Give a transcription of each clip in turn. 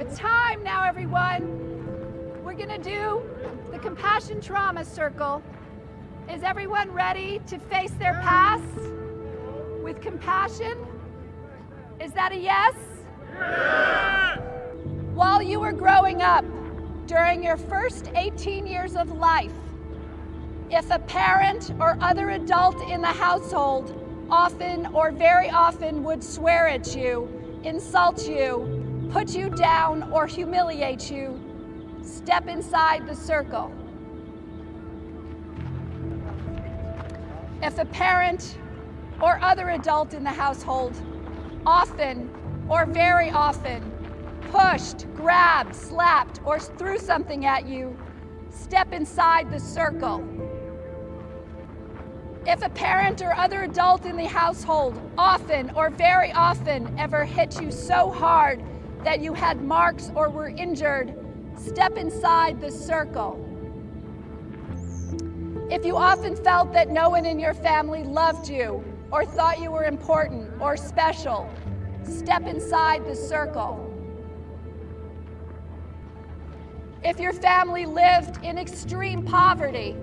It's time now, everyone. We're gonna do the compassion trauma circle. Is everyone ready to face their past with compassion? Is that a yes? Yeah! While you were growing up, during your first 18 years of life, if a parent or other adult in the household often or very often would swear at you, insult you, put you down, or humiliate you, step inside the circle. If a parent or other adult in the household often or very often pushed, grabbed, slapped, or threw something at you, step inside the circle. If a parent or other adult in the household often or very often ever hit you so hard that you had marks or were injured, step inside the circle. If you often felt that no one in your family loved you or thought you were important or special, step inside the circle. If your family lived in extreme poverty,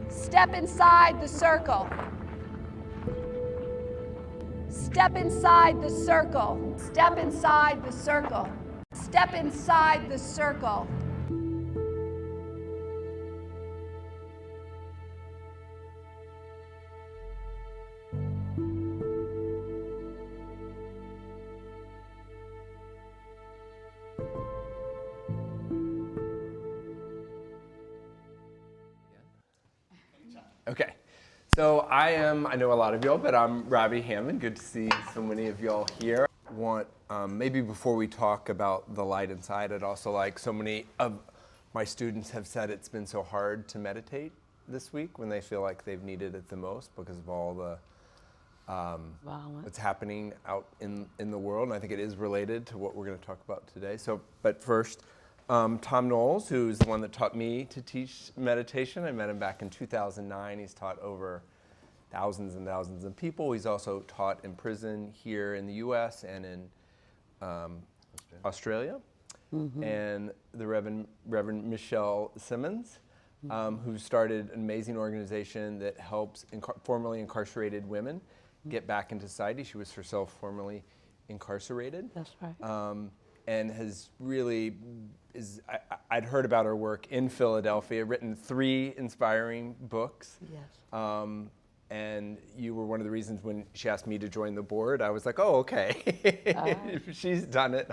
step inside the circle. Step inside the circle. Step inside the circle. Step inside the circle. Okay, so I know a lot of y'all, but I'm Robbie Hammond. Good to see so many of y'all here. Maybe before we talk about the light inside, I'd also like, so many of my students have said it's been so hard to meditate this week when they feel like they've needed it the most because of all the what's happening out in the world, and I think it is related to what we're going to talk about today. So, but first, Thom Knoles, who's the one that taught me to teach meditation. I met him back in 2009. He's taught over thousands and thousands of people. He's also taught in prison here in the U.S. and in Australia. Mm-hmm. And the Reverend Michelle Simmons, who started an amazing organization that helps formerly incarcerated women get back into society. She was herself formerly incarcerated. That's right. And has really, I'd heard about her work in Philadelphia, written 3 inspiring books. Yes. And you were one of the reasons when she asked me to join the board, I was like, oh, okay. If she's done it,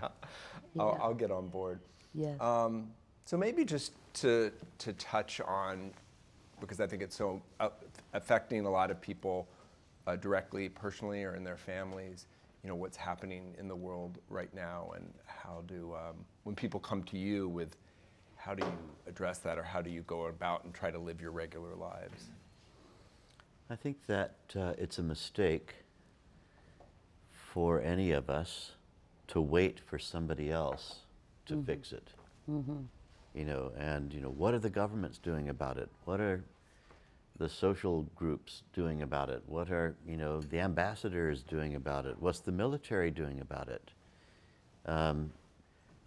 I'll get on board. Yes. So maybe just to touch on, because I think it's so affecting a lot of people directly, personally, or in their families, you know, what's happening in the world right now, and how do, when people come to you with, how do you address that, or how do you go about and try to live your regular lives? I think that it's a mistake for any of us to wait for somebody else to fix it. Mm-hmm. You know, and you know, what are the governments doing about it? What are the social groups doing about it? What are, you know, the ambassadors doing about it? What's the military doing about it? The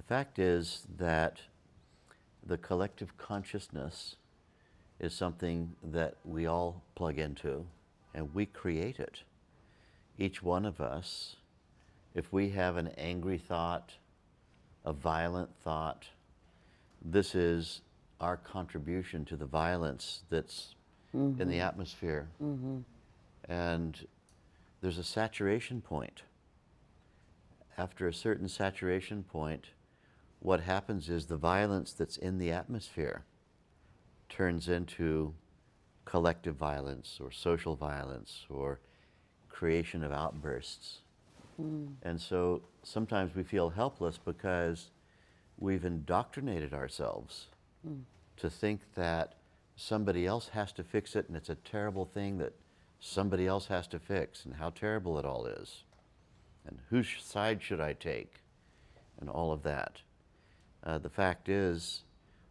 fact is that the collective consciousness is something that we all plug into, and we create it. Each one of us, if we have an angry thought, a violent thought, this is our contribution to the violence that's in the atmosphere. Mm-hmm. And there's a saturation point. After a certain saturation point, what happens is the violence that's in the atmosphere turns into collective violence or social violence or creation of outbursts. And so sometimes we feel helpless because we've indoctrinated ourselves to think that somebody else has to fix it, and it's a terrible thing that somebody else has to fix, and how terrible it all is, and whose side should I take, and all of that. The fact is,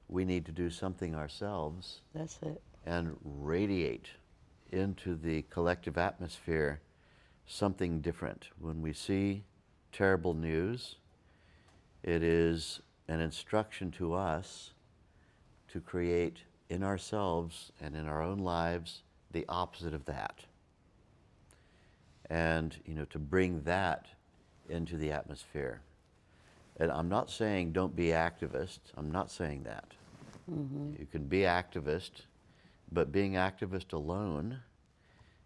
we need to do something ourselves. That's it. And radiate into the collective atmosphere something different. When we see terrible news, It is an instruction to us to create in ourselves and in our own lives the opposite of that. And, to bring that into the atmosphere. And I'm not saying don't be activist. I'm not saying that. You can be activist, but being activist alone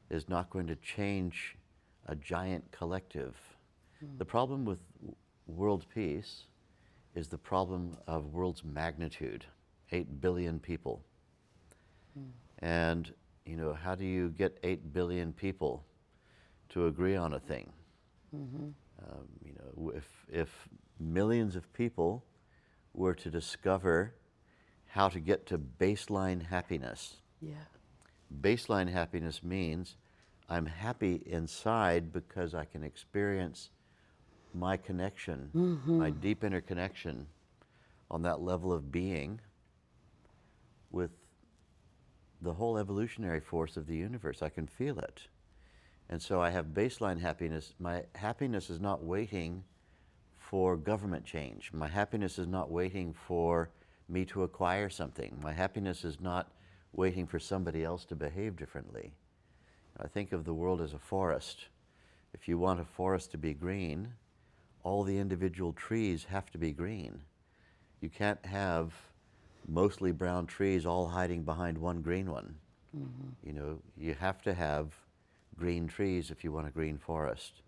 is not going to change a giant collective. The problem with world peace is the problem of world's magnitude, 8 billion people. And, how do you get 8 billion people to agree on a thing? If millions of people were to discover how to get to baseline happiness. Baseline happiness means I'm happy inside because I can experience my connection, my deep interconnection on that level of being with the whole evolutionary force of the universe. I can feel it. And so I have baseline happiness. My happiness is not waiting for government change. My happiness is not waiting for me to acquire something. My happiness is not waiting for somebody else to behave differently. I think of the world as a forest. If you want a forest to be green, all the individual trees have to be green. You can't have mostly brown trees all hiding behind one green one. You have to have green trees if you want a green forest.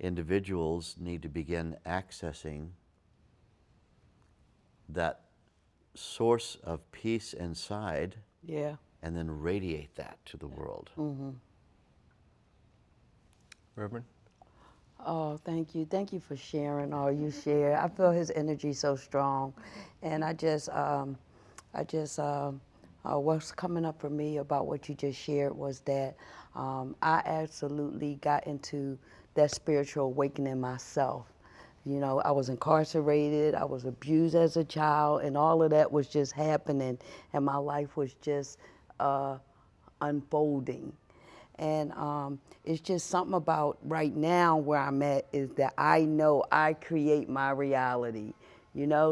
Individuals need to begin accessing that source of peace inside, and then radiate that to the world. Reverend? Oh, thank you. Thank you for sharing all you share. I feel his energy so strong. And what's coming up for me about what you just shared was that I absolutely got into that spiritual awakening myself. I was incarcerated, I was abused as a child, and all of that was just happening, and my life was just unfolding. And it's just something about right now where I'm at is that I know I create my reality.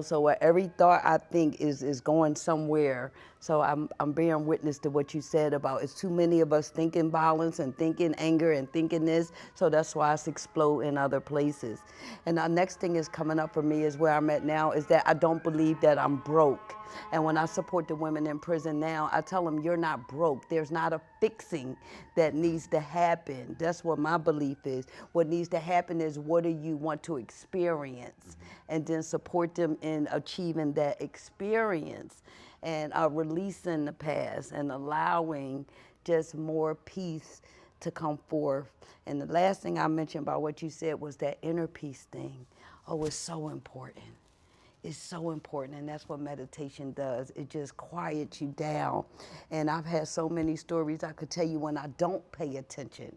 So what every thought I think is going somewhere. So I'm bearing witness to what you said about it's too many of us thinking violence and thinking anger and thinking this. So that's why it's explode in other places. And the next thing is coming up for me is where I'm at now is that I don't believe that I'm broke. And when I support the women in prison now, I tell them you're not broke. There's not a fixing that needs to happen. That's what my belief is. What needs to happen is what do you want to experience? And then support them in achieving that experience and releasing the past and allowing just more peace to come forth. And the last thing I mentioned about what you said was that inner peace thing. Oh, it's so important. It's so important, and that's what meditation does. It just quiets you down. And I've had so many stories I could tell you when I don't pay attention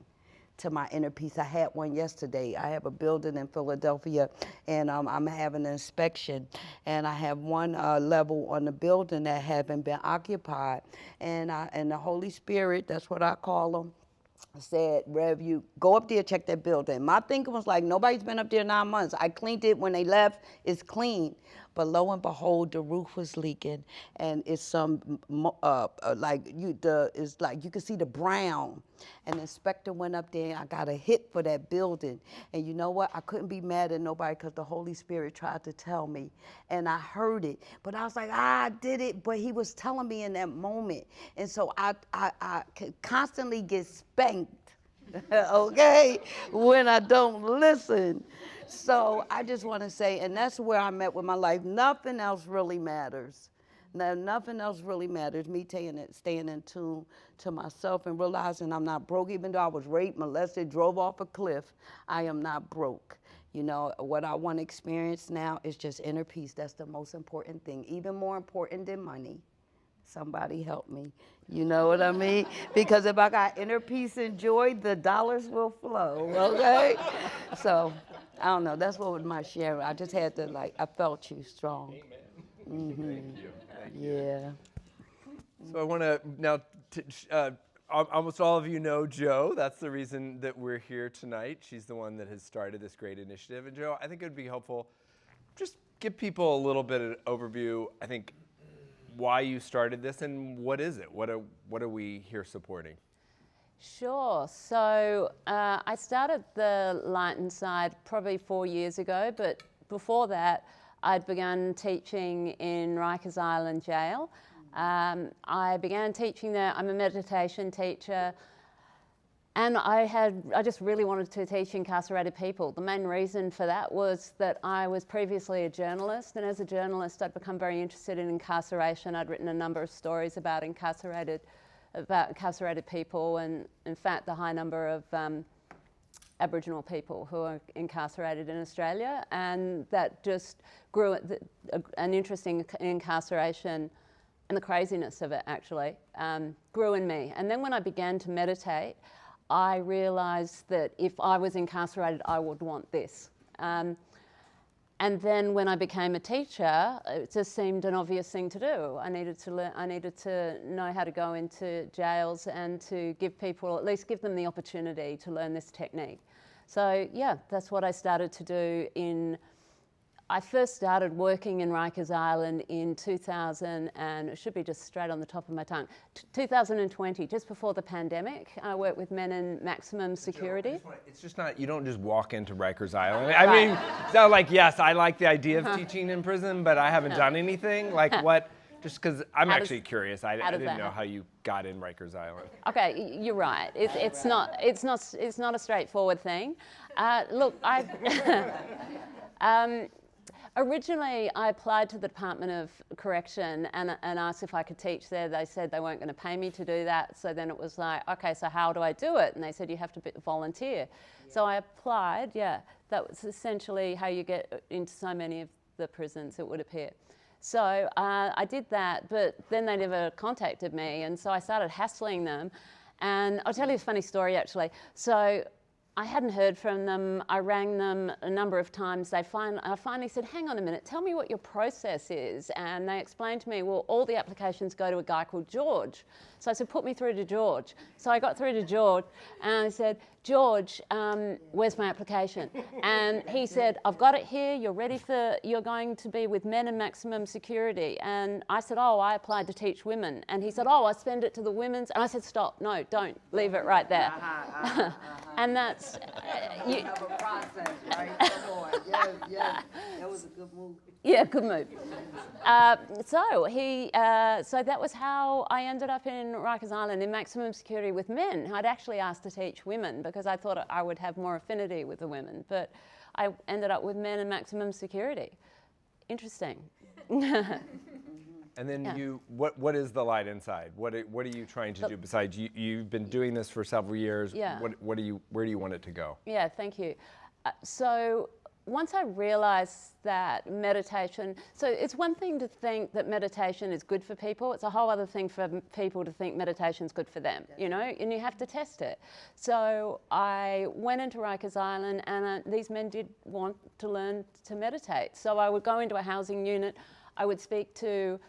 to my inner peace. I had one yesterday. I have a building in Philadelphia, and I'm having an inspection, and I have one level on the building that haven't been occupied. And the Holy Spirit, that's what I call them, said, Rev, you go up there, check that building. My thinking was like, nobody's been up there 9 months. I cleaned it when they left, it's clean. But lo and behold, the roof was leaking, and it's some it's like you can see the brown. And the inspector went up there, and I got a hit for that building. And you know what? I couldn't be mad at nobody because the Holy Spirit tried to tell me, and I heard it. But I was like, I did it, but he was telling me in that moment. And so I constantly get spanked, okay, when I don't listen. So I just want to say, and that's where I'm at with my life. Nothing else really matters. No, nothing else really matters. Me staying in tune to myself and realizing I'm not broke. Even though I was raped, molested, drove off a cliff, I am not broke. What I want to experience now is just inner peace. That's the most important thing, even more important than money. Somebody help me. You know what I mean? Because if I got inner peace and joy, the dollars will flow, okay? So, I don't know. That's what was my share. I just had to, I felt you strong. Amen. Thank you. Thank you. Yeah. So I want to now, almost all of you know Jo. That's the reason that we're here tonight. She's the one that has started this great initiative. And Jo, I think it would be helpful just give people a little bit of overview, I think, why you started this and what is it? What are we here supporting? Sure. So I started the Light Inside probably 4 years ago, but before that, I'd begun teaching in Rikers Island jail. I began teaching there. I'm a meditation teacher. And I just really wanted to teach incarcerated people. The main reason for that was that I was previously a journalist, and as a journalist I'd become very interested in incarceration. I'd written a number of stories about incarcerated people, and in fact the high number of Aboriginal people who are incarcerated in Australia, and that just grew an interest in incarceration and the craziness of it actually grew in me. And then when I began to meditate, I realised that if I was incarcerated, I would want this. And then when I became a teacher, it just seemed an obvious thing to do. I needed to know how to go into jails and to give people, at least give them the opportunity to learn this technique. So yeah, that's what I started to do I first started working in Rikers Island in 2000, and it should be just straight on the top of my tongue, 2020, just before the pandemic. I worked with men in maximum security. It's just not, you don't just walk into Rikers Island. I mean, so like, yes, I like the idea of teaching in prison, but I haven't done anything. Like what, just because I'm actually curious. I didn't know how you got in Rikers Island. Okay, you're right. It's not a straightforward thing. Look, originally, I applied to the Department of Correction and asked if I could teach there. They said they weren't going to pay me to do that. So then it was like, okay, so how do I do it? And they said, you have to volunteer. Yeah. So I applied, yeah. That was essentially how you get into so many of the prisons, it would appear. So I did that, but then they never contacted me. And so I started hassling them. And I'll tell you a funny story, actually. So I hadn't heard from them. I rang them a number of times. I finally said, hang on a minute, tell me what your process is. And they explained to me, well, all the applications go to a guy called George. So I said, put me through to George. So I got through to George and I said, George, where's my application? And he said, I've got it here. You're going to be with men in maximum security. And I said, oh, I applied to teach women. And he said, oh, I send it to the women's. And I said, stop, no, don't, leave it right there. And that's... you have a process, right? Come on. Yes. That was a good move. Yeah, good move. So that was how I ended up in Rikers Island in maximum security with men. I'd actually asked to teach women because I thought I would have more affinity with the women, but I ended up with men in maximum security. Interesting. And then what is the Light Inside? What are you trying to do besides you've been doing this for several years? Yeah. Where do you want it to go? Yeah, thank you. So once I realized that meditation, so it's one thing to think that meditation is good for people. It's a whole other thing for people to think meditation is good for them, you know, and you have to test it. So I went into Rikers Island and these men did want to learn to meditate. So I would go into a housing unit. I would speak to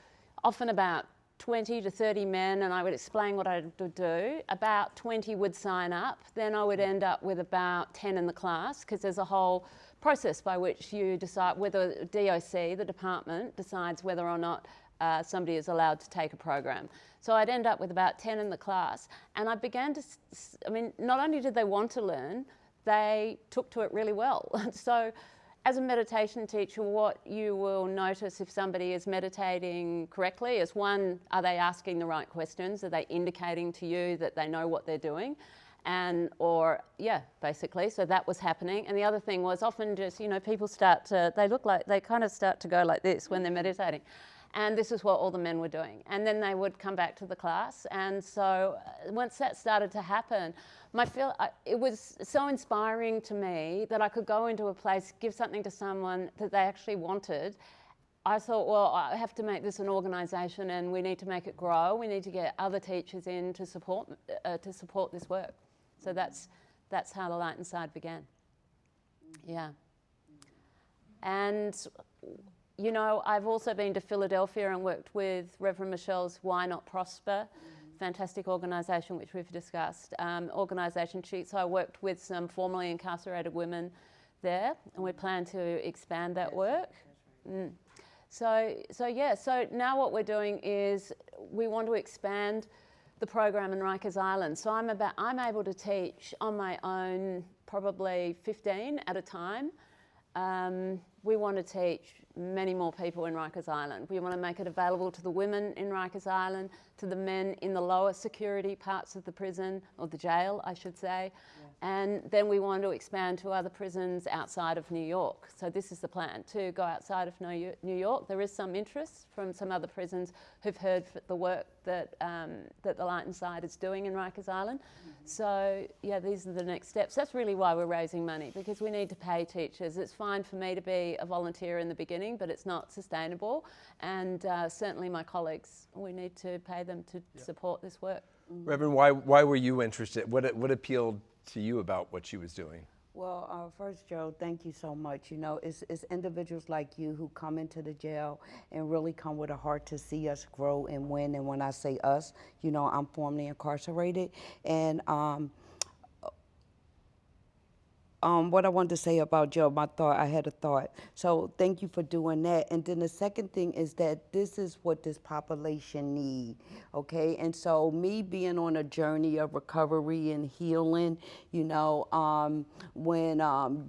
often about 20 to 30 men and I would explain what I would do. About 20 would sign up. Then I would end up with about 10 in the class because there's a whole process by which you decide whether DOC, the department, decides whether or not somebody is allowed to take a program. So I'd end up with about 10 in the class and I began to, not only did they want to learn, they took to it really well. So as a meditation teacher, what you will notice if somebody is meditating correctly is one, are they asking the right questions? Are they indicating to you that they know what they're doing? Basically, so that was happening. And the other thing was often just, people they kind of start to go like this when they're meditating. And this is what all the men were doing. And then they would come back to the class. And so once that started to happen, it was so inspiring to me that I could go into a place, give something to someone that they actually wanted. I thought, well, I have to make this an organisation and we need to make it grow. We need to get other teachers in to support this work. So that's how the Light Inside began. Yeah. And I've also been to Philadelphia and worked with Reverend Michelle's Why Not Prosper, fantastic organisation which we've discussed, organisation sheet. So I worked with some formerly incarcerated women there and we plan to expand that work. So now what we're doing is we want to expand the program in Rikers Island. So I'm able to teach on my own probably 15 at a time. We want to teach many more people in Rikers Island. We want to make it available to the women in Rikers Island, to the men in the lower security parts of the prison, or the jail, I should say. Yeah. And then we want to expand to other prisons outside of New York. So this is the plan, to go outside of New York. There is some interest from some other prisons who've heard the work that the Light Inside is doing in Rikers Island. So yeah, these are the next steps. That's really why we're raising money, because we need to pay teachers. It's fine for me to be a volunteer in the beginning, but it's not sustainable. And certainly my colleagues, we need to pay them to support this work. Reverend, why were you interested? What appealed to you about what she was doing? Well, first, Joe, thank you so much. You know, it's individuals like you who come into the jail and really come with a heart to see us grow and win. And when I say us, you know, I'm formerly incarcerated. And what I wanted to say about Joe, I had a thought. So thank you for doing that. And then the second thing is that this is what this population need, okay? And so me being on a journey of recovery and healing, you know, when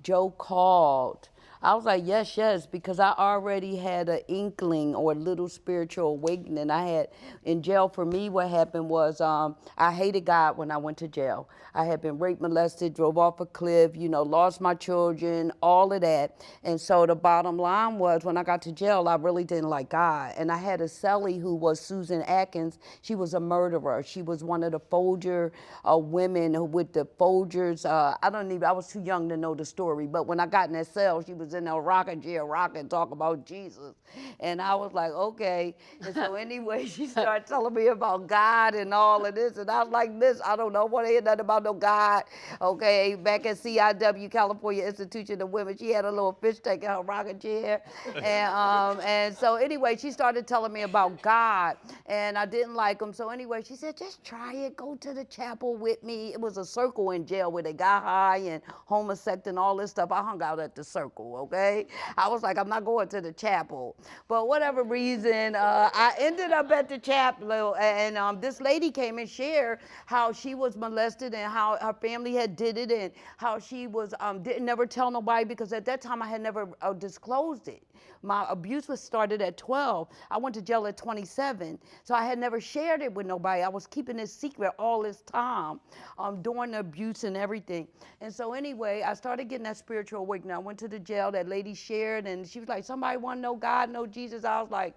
Joe called, I was like, yes, because I already had an inkling or a little spiritual awakening. I had, in jail for me, what happened was I hated God when I went to jail. I had been raped, molested, drove off a cliff, you know, lost my children, all of that. And so the bottom line was, when I got to jail, I really didn't like God. And I had a cellie who was Susan Atkins. She was a murderer. She was one of the Folger women with the Folgers. I was too young to know the story, but when I got in that cell, she was in a rocking chair, talk about Jesus. And I was like, okay. And so anyway, she started telling me about God and all of this. And I was like, Miss, I don't know what I hear nothing about no God. Okay, back at CIW, California Institution of Women, she had a little fish tank in her rocking chair. And so anyway, she started telling me about God, and I didn't like him. So anyway, she said, just try it, go to the chapel with me. It was a circle in jail where they got high and homosexual and all this stuff. I hung out at the circle, okay? I was like, I'm not going to the chapel. But whatever reason, I ended up at the chapel, and this lady came and shared how she was molested and how her family had did it, and how she was didn't never tell nobody, because at that time I had never disclosed it. My abuse was started at 12. I went to jail at 27, so I had never shared it with nobody. I was keeping it secret all this time, doing the abuse and everything. And so anyway, I started getting that spiritual awakening. I went to the jail. That lady shared, and she was like, somebody want to know God, know Jesus? I was like,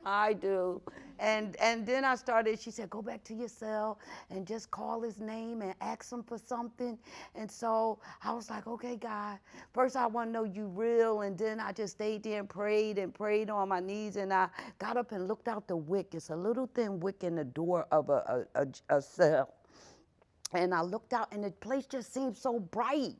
I do. And then I started, she said, go back to your cell and just call his name and ask him for something. And so I was like, okay, God, first I want to know you real. And then I just stayed there and prayed on my knees. And I got up and looked out the wick. It's a little thin wick in the door of a cell. And I looked out, and the place just seemed so bright.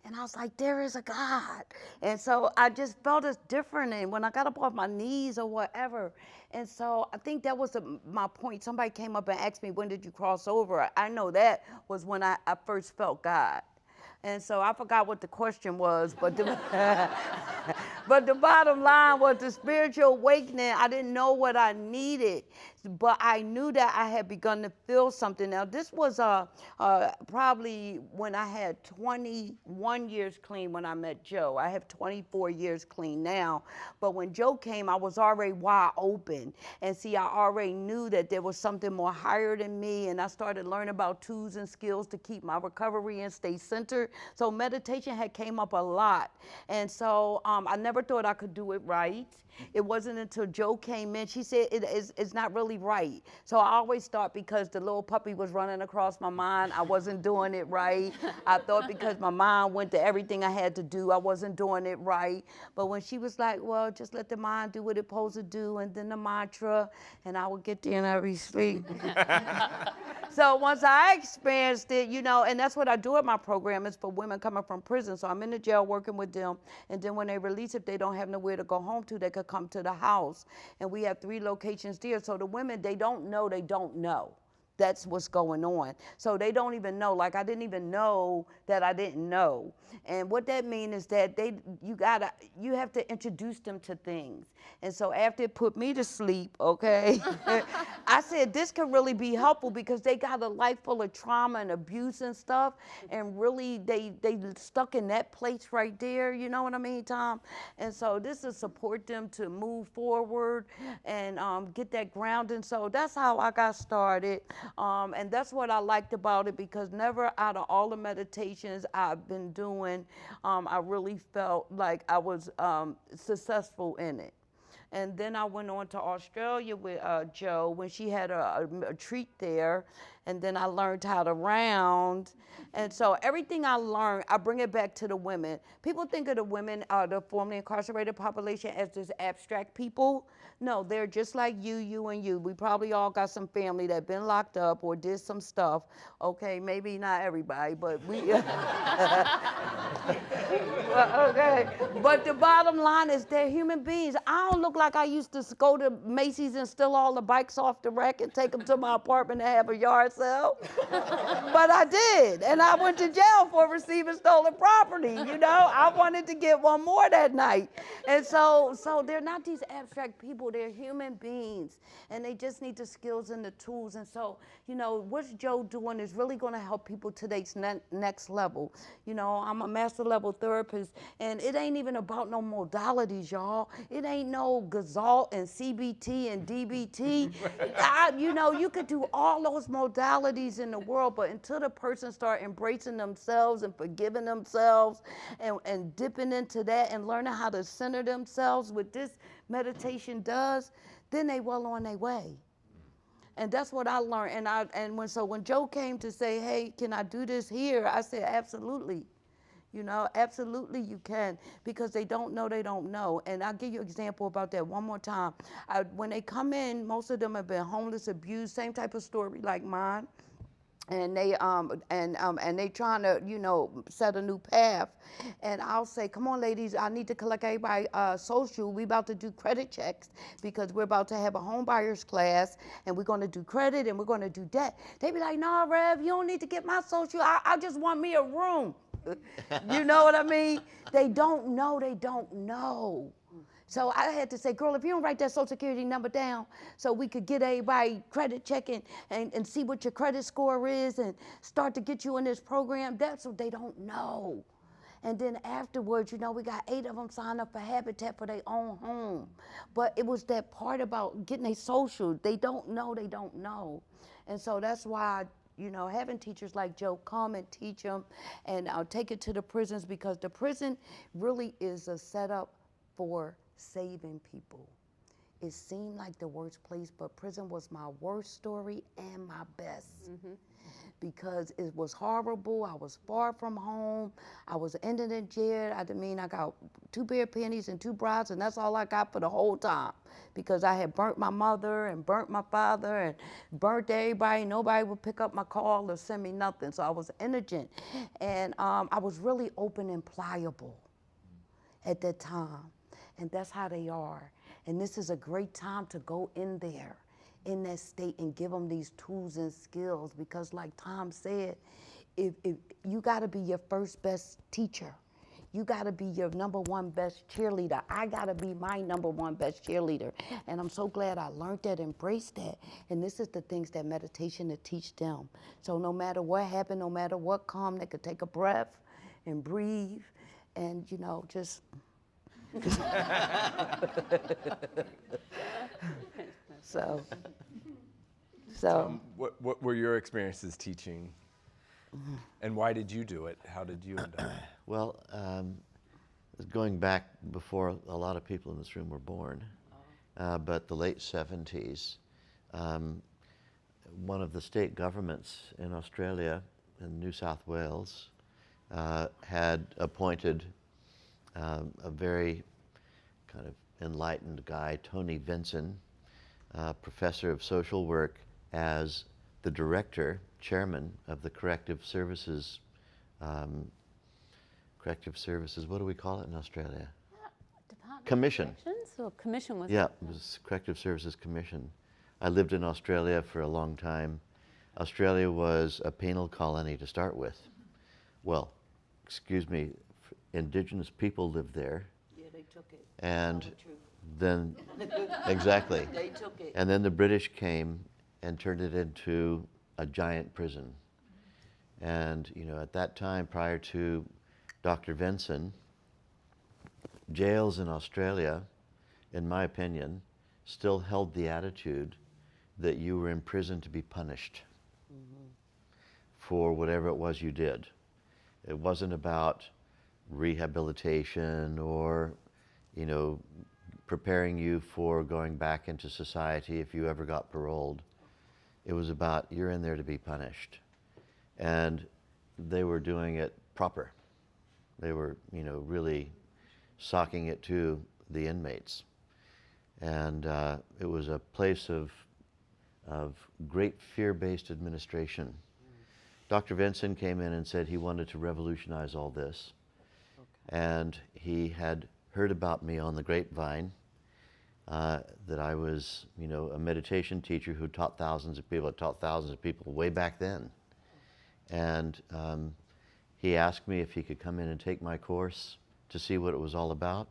And I was like, there is a God. And so I just felt it's different. And when I got up off my knees or whatever. And so I think that was my point. Somebody came up and asked me, when did you cross over? I know that was when I first felt God. And so I forgot what the question was, but but the bottom line was the spiritual awakening. I didn't know what I needed, but I knew that I had begun to feel something. Now, this was probably when I had 21 years clean when I met Joe. I have 24 years clean now, but when Joe came, I was already wide open. And see, I already knew that there was something more higher than me, and I started learning about tools and skills to keep my recovery and stay centered. So meditation had came up a lot. And so I never thought I could do it right. It wasn't until Joe came in, she said it's not really right. So I always thought because the little puppy was running across my mind, I wasn't doing it right. I thought because my mind went to everything I had to do, I wasn't doing it right. But when she was like, well, just let the mind do what it's supposed to do, and then the mantra, and I would get there and I'd be asleep. So once I experienced it, you know, and that's what I do at my program, is for women coming from prison. So I'm in the jail working with them, and then when they release, if they don't have nowhere to go home to, they could come to the house. And we have 3 locations there. So the women, they don't know. that's what's going on. So they don't even know. Like I didn't even know that I didn't know. And what that means is that you have to introduce them to things. And so after it put me to sleep, okay, I said this could really be helpful because they got a life full of trauma and abuse and stuff, and really they stuck in that place right there. You know what I mean, Thom? And so this is support them to move forward and get that grounding. So that's how I got started, and that's what I liked about it, because never out of all the meditations I've been doing, I really felt like I was successful in it. And then I went on to Australia with Joe when she had a treat there. And then I learned how to round. And so everything I learned, I bring it back to the women. People think of the women, the formerly incarcerated population, as this abstract people. No, they're just like you, and you. We probably all got some family that been locked up or did some stuff. Okay, maybe not everybody, but we. Well, okay, but the bottom line is they're human beings. I don't look like I used to go to Macy's and steal all the bikes off the rack and take them to my apartment and have a yard sale. But I did, and I went to jail for receiving stolen property. You know, I wanted to get one more that night. And so they're not these abstract people. They're human beings, and they just need the skills and the tools. And so, you know, what's Joe doing is really going to help people to their next level. You know, I'm a master level therapist, and it ain't even about no modalities, y'all. It ain't no Gestalt and CBT and DBT. You know, you could do all those modalities in the world, but until the person start embracing themselves and forgiving themselves and dipping into that and learning how to center themselves, what this meditation does, then they well on their way. And that's what I learned. And when Joe came to say, hey, can I do this here? I said, absolutely. You know, absolutely you can, because they don't know, they don't know. And I'll give you an example about that one more time. When they come in, most of them have been homeless, abused, same type of story like mine. And they trying to, you know, set a new path. And I'll say, come on, ladies, I need to collect everybody social. We about to do credit checks because we're about to have a home buyers class, and we're going to do credit and we're going to do debt. They be like, no, Rev, you don't need to get my social. I just want me a room. You know what I mean? They don't know, they don't know. So I had to say, girl, if you don't write that Social Security number down so we could get everybody credit checking and see what your credit score is and start to get you in this program, that's what they don't know. And then afterwards, you know, we got 8 of them signed up for Habitat for their own home. But it was that part about getting a social. They don't know, they don't know. And so that's why, you know, having teachers like Joe come and teach them, and I'll take it to the prisons, because the prison really is a setup for saving people. It seemed like the worst place, but prison was my worst story and my best. Mm-hmm. Because it was horrible. I was far from home. I was ending in jail. I got 2 pair of panties and 2 bras, and that's all I got for the whole time. Because I had burnt my mother and burnt my father and burnt everybody. Nobody would pick up my call or send me nothing. So I was indigent. And I was really open and pliable at that time. And that's how they are. And this is a great time to go in there, in that state, and give them these tools and skills. Because like Thom said, if you gotta be your first best teacher. You gotta be your #1 best cheerleader. I gotta be my #1 best cheerleader. And I'm so glad I learned that, embraced that. And this is the things that meditation to teach them. So no matter what happened, no matter what come, they could take a breath and breathe and, you know, just So what were your experiences teaching, and why did you do it? How did you end up? Well, going back before a lot of people in this room were born, but the late 70s, one of the state governments in Australia, in New South Wales, had appointed a very kind of enlightened guy, Tony Vinson, professor of social work, as the director, chairman of the Corrective Services, what do we call it in Australia? Department Commission. Of Corrections, or commission was Yeah, it? it was Corrective Services Commission. I lived in Australia for a long time. Australia was a penal colony to start with. Well, excuse me, indigenous people lived there. Yeah, they took it. And then, exactly. They took it. And then the British came and turned it into a giant prison. And, you know, at that time, prior to Dr. Vinson, jails in Australia, in my opinion, still held the attitude that you were in prison to be punished for whatever it was you did. It wasn't about rehabilitation or, you know, preparing you for going back into society if you ever got paroled. It was about you're in there to be punished. And they were doing it proper. They were, you know, really socking it to the inmates. And it was a place of great fear-based administration. Dr. Vinson came in and said he wanted to revolutionize all this. And he had heard about me on the grapevine, that I was, you know, a meditation teacher who taught thousands of people way back then. And he asked me if he could come in and take my course to see what it was all about.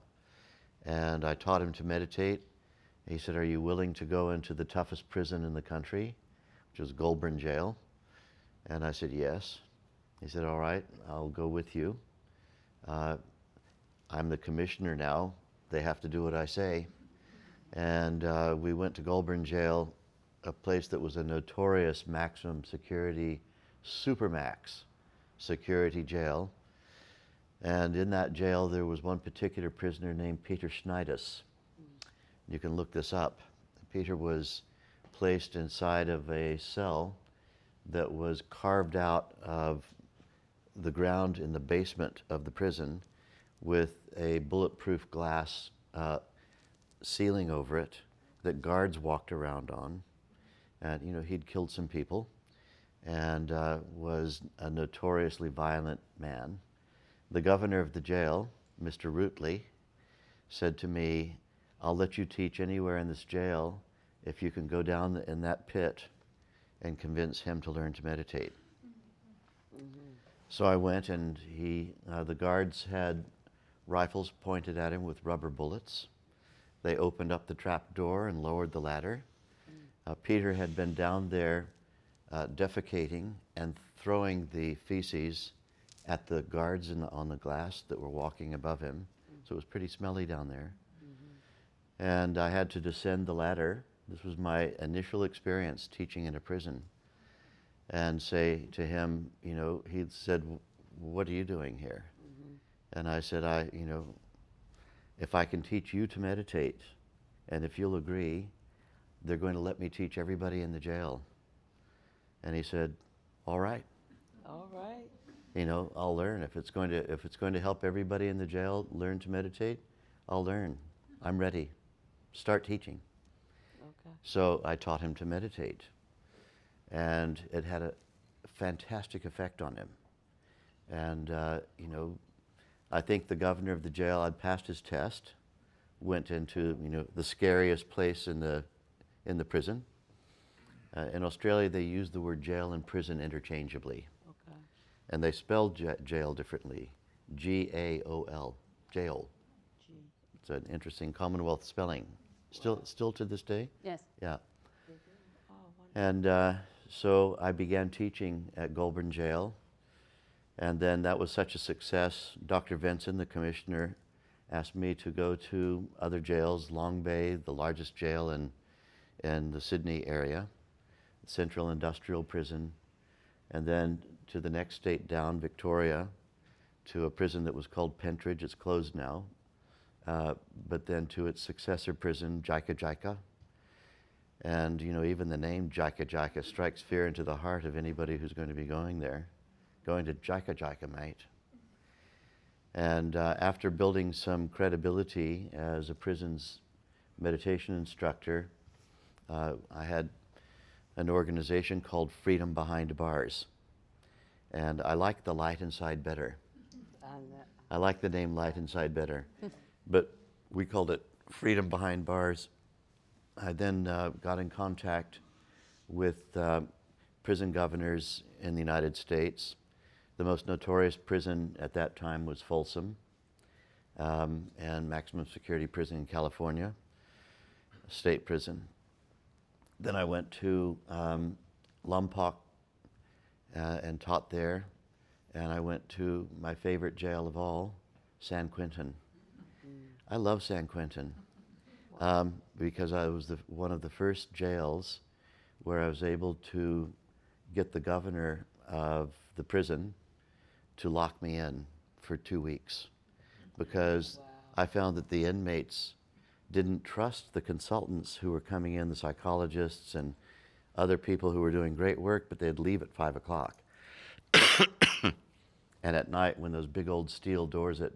And I taught him to meditate. He said, "Are you willing to go into the toughest prison in the country, which was Goulburn Jail?" And I said, "Yes." He said, "All right, I'll go with you. I'm the commissioner now. They have to do what I say." And we went to Goulburn Jail, a place that was a notorious maximum security, supermax security jail. And in that jail, there was one particular prisoner named Peter Schneidus. You can look this up. Peter was placed inside of a cell that was carved out of the ground in the basement of the prison with a bulletproof glass ceiling over it that guards walked around on. And, you know, he'd killed some people and was a notoriously violent man. The governor of the jail, Mr. Rootley, said to me, "I'll let you teach anywhere in this jail if you can go down in that pit and convince him to learn to meditate." So I went, and the guards had rifles pointed at him with rubber bullets. They opened up the trap door and lowered the ladder. Peter had been down there defecating and throwing the feces at the guards on the glass that were walking above him. So it was pretty smelly down there. And I had to descend the ladder. This was my initial experience teaching in a prison. And say to him, you know, he said, "What are you doing here?" And I said, you know, if I can teach you to meditate, and if you'll agree, they're going to let me teach everybody in the jail. And he said, "All right. All right. You know, I'll learn. If it's going to help everybody in the jail learn to meditate, I'll learn. I'm ready. Start teaching." Okay. So I taught him to meditate. And it had a fantastic effect on him. And, you know, I think the governor of the jail, I'd passed his test, went into, you know, the scariest place in the prison. In Australia, they use the word jail and prison interchangeably. Okay. And they spell jail differently. G-A-O-L, jail. Gee. It's an interesting Commonwealth spelling. Still to this day? Yes. Yeah. Oh, wonderful. And so I began teaching at Goulburn Jail. And then that was such a success. Dr. Vinson, the commissioner, asked me to go to other jails, Long Bay, the largest jail in the Sydney area, Central Industrial Prison, and then to the next state down, Victoria, to a prison that was called Pentridge. It's closed now. But then to its successor prison, Jika. And, you know, even the name Jika strikes fear into the heart of anybody who's going to be going there. Going to Jika, mate. And after building some credibility as a prison's meditation instructor, I had an organization called Freedom Behind Bars. And I like the light inside better. I like the name Light Inside better. But we called it Freedom Behind Bars. I then got in contact with prison governors in the United States. The most notorious prison at that time was Folsom, and maximum security prison in California, a state prison. Then I went to Lompoc and taught there, and I went to my favorite jail of all, San Quentin. I love San Quentin because I was one of the first jails where I was able to get the governor of the prison to lock me in for 2 weeks, because I found that the inmates didn't trust the consultants who were coming in, the psychologists and other people who were doing great work, but they'd leave at 5 o'clock. And at night, when those big old steel doors at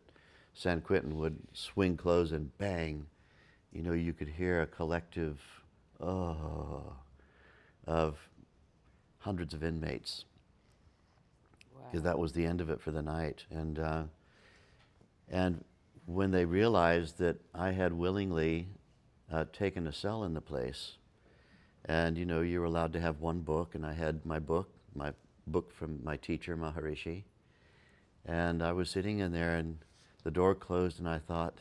San Quentin would swing closed and bang, you know, you could hear a collective of hundreds of inmates. Because that was the end of it for the night. And when they realized that I had willingly taken a cell in the place, and you know, you were allowed to have one book, and I had my book from my teacher, Maharishi, and I was sitting in there, and the door closed, and I thought,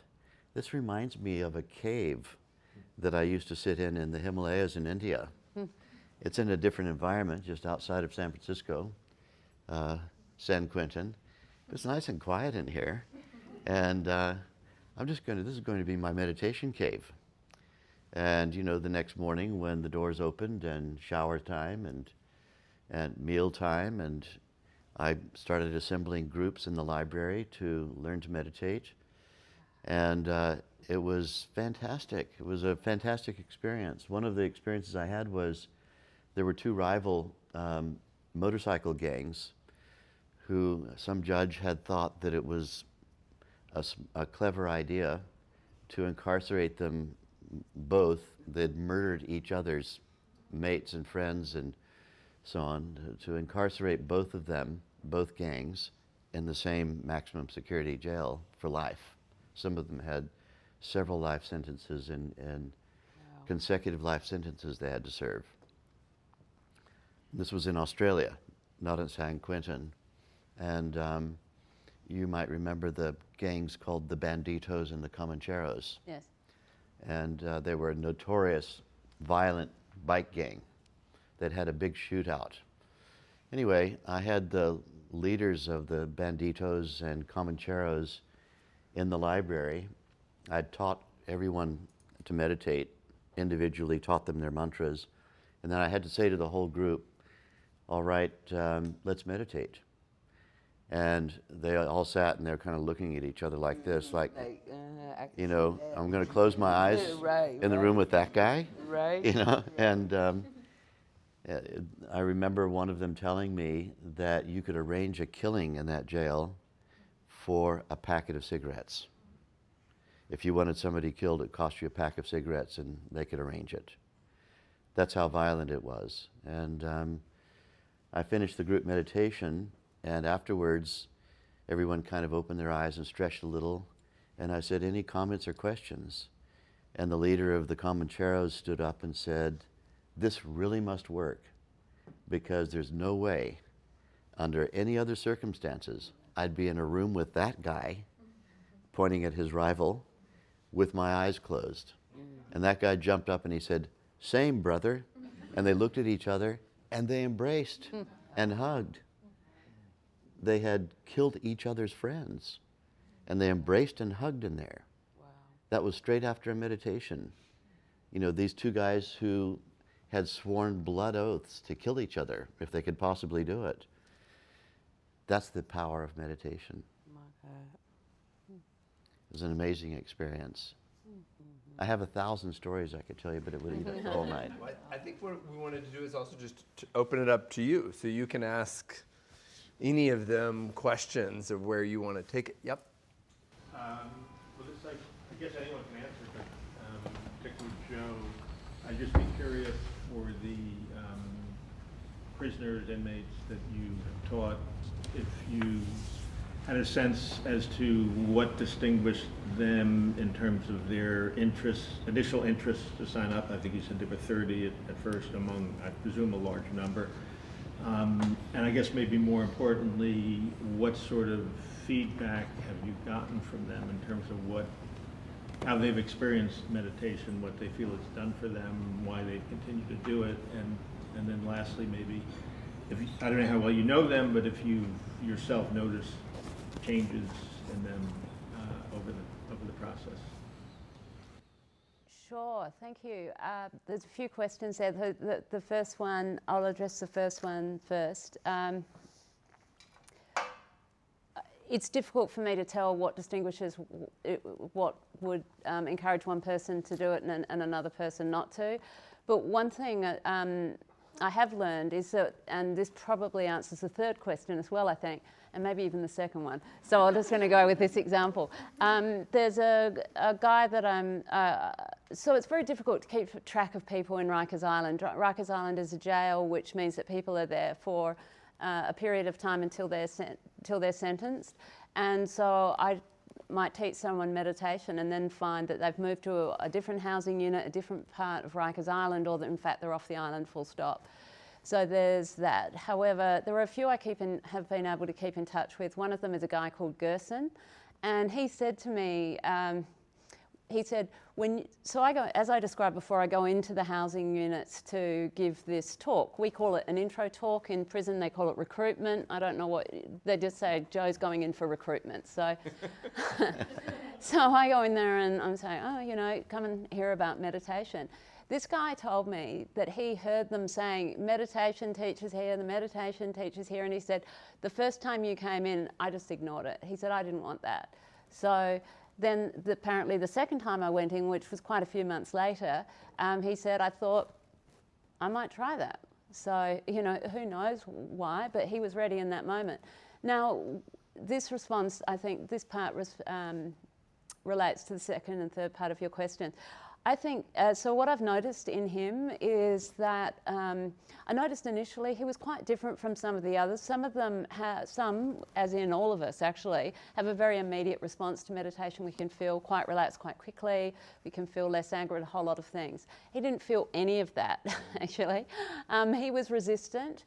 this reminds me of a cave that I used to sit in the Himalayas in India. It's in a different environment, just outside of San Francisco, San Quentin. It's nice and quiet in here, and this is going to be my meditation cave. And you know, the next morning when the doors opened and shower time and meal time, and I started assembling groups in the library to learn to meditate, and it was fantastic. It was a fantastic experience. One of the experiences I had was there were two rival motorcycle gangs who some judge had thought that it was a clever idea to incarcerate them both. They'd murdered each other's mates and friends and so on, to incarcerate both of them, both gangs, in the same maximum security jail for life. Some of them had several life sentences and consecutive life sentences they had to serve. This was in Australia, not in San Quentin. And you might remember the gangs called the Banditos and the Comancheros. Yes. And they were a notorious, violent bike gang that had a big shootout. Anyway, I had the leaders of the Banditos and Comancheros in the library. I'd taught everyone to meditate, individually taught them their mantras, and then I had to say to the whole group, all right, let's meditate. And they all sat and they're kind of looking at each other like this, like, you know, I'm going to close my eyes in the room with that guy, you know. And I remember one of them telling me that you could arrange a killing in that jail for a packet of cigarettes. If you wanted somebody killed, it cost you a pack of cigarettes and they could arrange it. That's how violent it was. And I finished the group meditation, and afterwards, everyone kind of opened their eyes and stretched a little. And I said, any comments or questions? And the leader of the Comancheros stood up and said, this really must work, because there's no way, under any other circumstances, I'd be in a room with that guy, pointing at his rival, with my eyes closed. And that guy jumped up and he said, same, brother. And they looked at each other and they embraced and hugged. They had killed each other's friends, and they embraced and hugged in there. Wow. That was straight after a meditation. You know, these two guys who had sworn blood oaths to kill each other if they could possibly do it. That's the power of meditation. My God. It was an amazing experience. I have 1,000 stories I could tell you, but it would eat us all night. Well, I think what we wanted to do is also just to open it up to you, so you can ask any of them questions of where you want to take it. Yep. Well, it's like, I guess anyone can answer, but particularly Joe, I'd just be curious for the prisoners, inmates that you have taught, if you had a sense as to what distinguished them in terms of their interests, initial interests to sign up. I think you said there were 30 at first, among, I presume, a large number. And I guess maybe more importantly, what sort of feedback have you gotten from them in terms of how they've experienced meditation, what they feel it's done for them, why they continue to do it, and then lastly, maybe, I don't know how well you know them, but if you yourself notice changes in them over the process. Sure, thank you. There's a few questions there. The first one, I'll address the first one first. It's difficult for me to tell what distinguishes what would encourage one person to do it and another person not to. But one thing I have learned is that, and this probably answers the third question as well, I think, and maybe even the second one. So I'm just going to go with this example. There's a guy that so it's very difficult to keep track of people in Rikers Island. Rikers Island is a jail, which means that people are there for a period of time until they're sentenced. And so I might teach someone meditation and then find that they've moved to a different housing unit, a different part of Rikers Island, or that in fact they're off the island full stop. So there's that. However, there are a few I have been able to keep in touch with. One of them is a guy called Gerson, and he said to me, as I described before, I go into the housing units to give this talk. We call it an intro talk. In prison, they call it recruitment. I don't know what, they just say, Joe's going in for recruitment. So, so I go in there and I'm saying, come and hear about meditation. This guy told me that he heard them saying, meditation teachers here, the meditation teachers here, and he said, the first time you came in, I just ignored it. He said, I didn't want that. So then apparently the second time I went in, which was quite a few months later, he said, I thought I might try that. So, who knows why, but he was ready in that moment. Now, this response, I think this part relates to the second and third part of your question. I think, so what I've noticed in him is that I noticed initially he was quite different from some of the others. Some of them some, as in all of us actually, have a very immediate response to meditation. We can feel quite relaxed quite quickly. We can feel less anger at a whole lot of things. He didn't feel any of that, actually. He was resistant.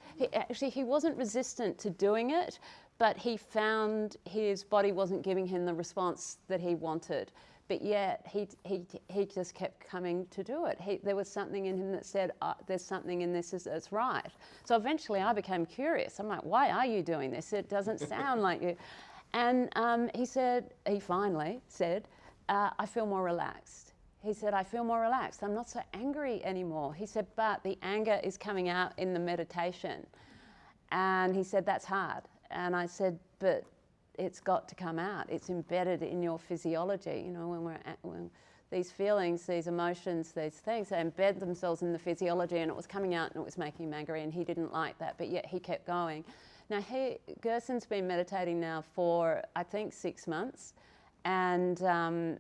He wasn't resistant to doing it, but he found his body wasn't giving him the response that he wanted. But yet he just kept coming to do it. There was something in him that said, there's something in this that's right. So eventually I became curious. I'm like, why are you doing this? It doesn't sound like you. And he finally said, I feel more relaxed. He said, I feel more relaxed. I'm not so angry anymore. He said, but the anger is coming out in the meditation. And he said, that's hard. And I said, but it's got to come out. It's embedded in your physiology. When these feelings, these emotions, these things, they embed themselves in the physiology, and it was coming out and it was making him angry, and he didn't like that, but yet he kept going. Now, Gerson's been meditating now for, I think, 6 months, and